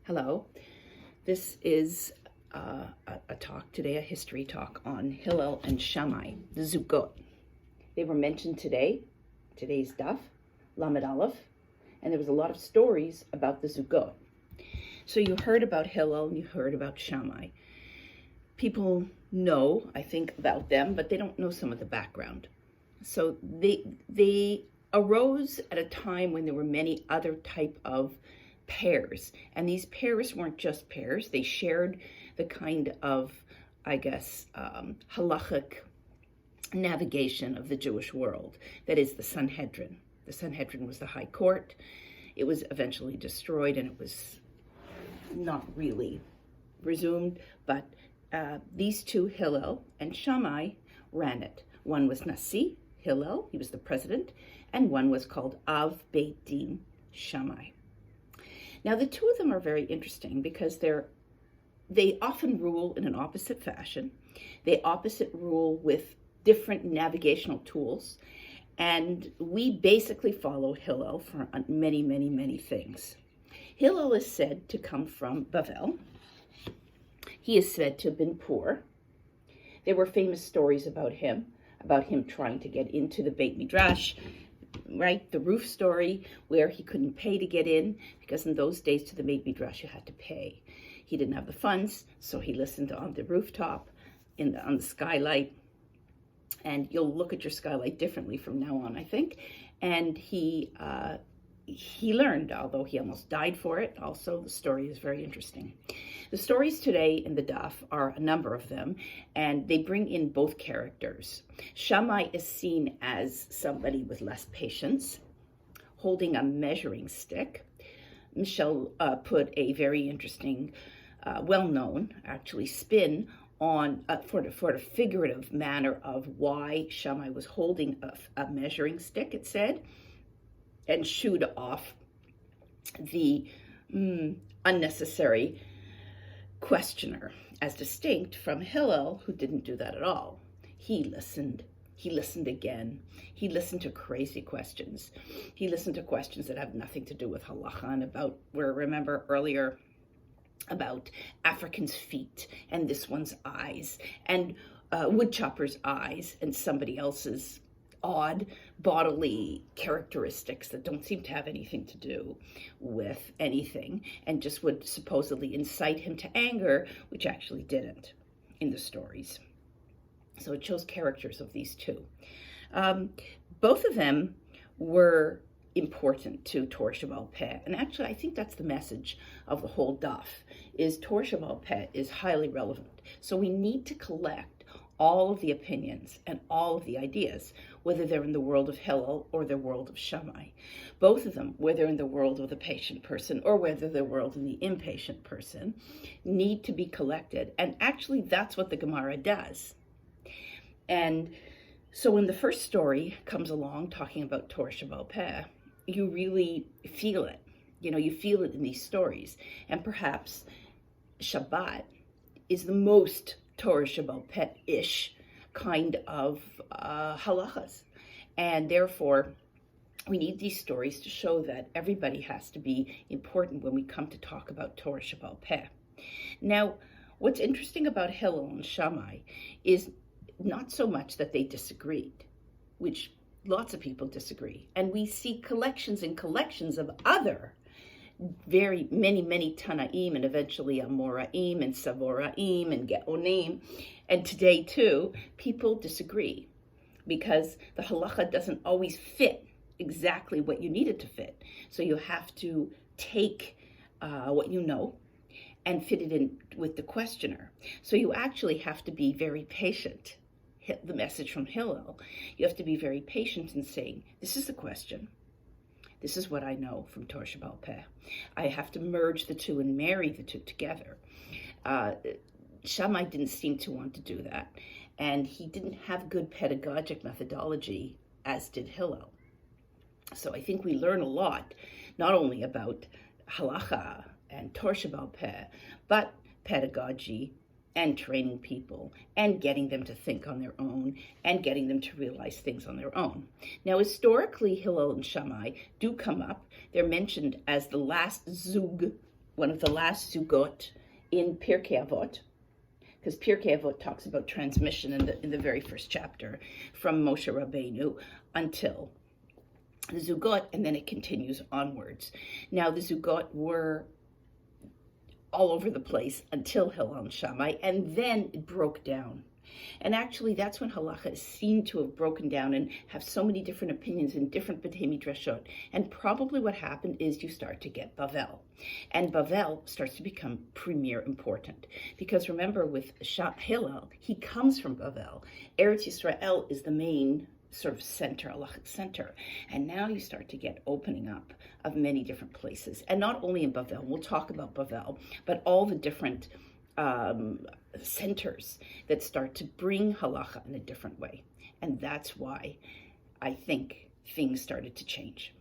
Hello. This is a talk today, a history talk on Hillel and Shammai, the Zugot. They were mentioned today, today's daf, Lamed Aleph, and there was a lot of stories about the Zugot. So you heard about Hillel and you heard about Shammai. People know, I think, about them, but they don't know some of the background. So they arose at a time when there were many other type of pairs, and these pairs weren't just pairs. They shared the kind of, halachic navigation of the Jewish world. That is the Sanhedrin. The Sanhedrin was the high court. It was eventually destroyed, and it was not really resumed, but these two, Hillel and Shammai, ran it. One was Nasi, Hillel, he was the president, and one was called Av Beit Din, Shammai. Now, the two of them are very interesting because they often rule in an opposite fashion. They opposite rule with different navigational tools. And we basically follow Hillel for many, many, many things. Hillel is said to come from Bavel. He is said to have been poor. There were famous stories about him trying to get into the Beit Midrash, right? The roof story where he couldn't pay to get in, because in those days to the Beit Midrash you had to pay. He didn't have the funds, so he listened on the rooftop, on the skylight, and you'll look at your skylight differently from now on, I think. And he learned, although he almost died for it. Also, the story is very interesting. The stories today in the daf are a number of them, and they bring in both characters. Shammai is seen as somebody with less patience, holding a measuring stick. Michelle put a very interesting, well-known, actually, spin on for the figurative manner of why Shammai was holding a measuring stick, it said, and shooed off the unnecessary questioner, as distinct from Hillel, who didn't do that at all. He listened again. He listened to crazy questions. He listened to questions that have nothing to do with halacha and about, remember earlier, about Africans' feet and this one's eyes and woodchopper's eyes and somebody else's odd bodily characteristics that don't seem to have anything to do with anything and just would supposedly incite him to anger, which actually didn't in the stories. So it shows characters of these two. Both of them were important to Torah Shabbat Peh, and actually I think that's the message of the whole daf, is Torah Shabbat Peh is highly relevant. So we need to collect all of the opinions and all of the ideas, whether they're in the world of Hillel or the world of Shammai. Both of them, whether in the world of the patient person or whether the world of the impatient person, need to be collected. And actually, that's what the Gemara does. And so when the first story comes along talking about Torah Shabbat Peh, you really feel it. You feel it in these stories. And perhaps Shabbat is the most Torah Shabbat Peh-ish kind of halachas. And therefore, we need these stories to show that everybody has to be important when we come to talk about Torah Shabbat Peh. Now, what's interesting about Hillel and Shammai is not so much that they disagreed, which lots of people disagree. And we see collections and collections of other very many Tanaim and eventually Amoraim and Savoraim and Geonim. And today too, people disagree because the halacha doesn't always fit exactly what you need it to fit. So you have to take what you know and fit it in with the questioner. So you actually have to be very patient. The message from Hillel, you have to be very patient in saying, this is the question. This is what I know from Torah Shabbat Peh. I have to merge the two and marry the two together. Shammai didn't seem to want to do that, and he didn't have good pedagogic methodology, as did Hillel. So I think we learn a lot, not only about halacha and Torah Shabbat Peh, but pedagogy and training people and getting them to think on their own and getting them to realize things on their own. Now, historically, Hillel and Shammai do come up. They're mentioned as the last zug one of the last zugot in Pirkei Avot, because Pirkei Avot talks about transmission in the very first chapter from Moshe Rabbeinu until the zugot, and then it continues onwards. Now the zugot were all over the place until Hillel and Shammai, and then it broke down. And actually, that's when halacha is seen to have broken down and have so many different opinions in different B'tei Midrashot. And probably what happened is you start to get Bavel. And Bavel starts to become premier important. Because remember, with Hillel, he comes from Bavel. Eretz Yisrael is the main sort of center, halachic center. And now you start to get opening up of many different places. And not only in Bavel, we'll talk about Bavel, but all the different centers that start to bring halacha in a different way. And that's why I think things started to change.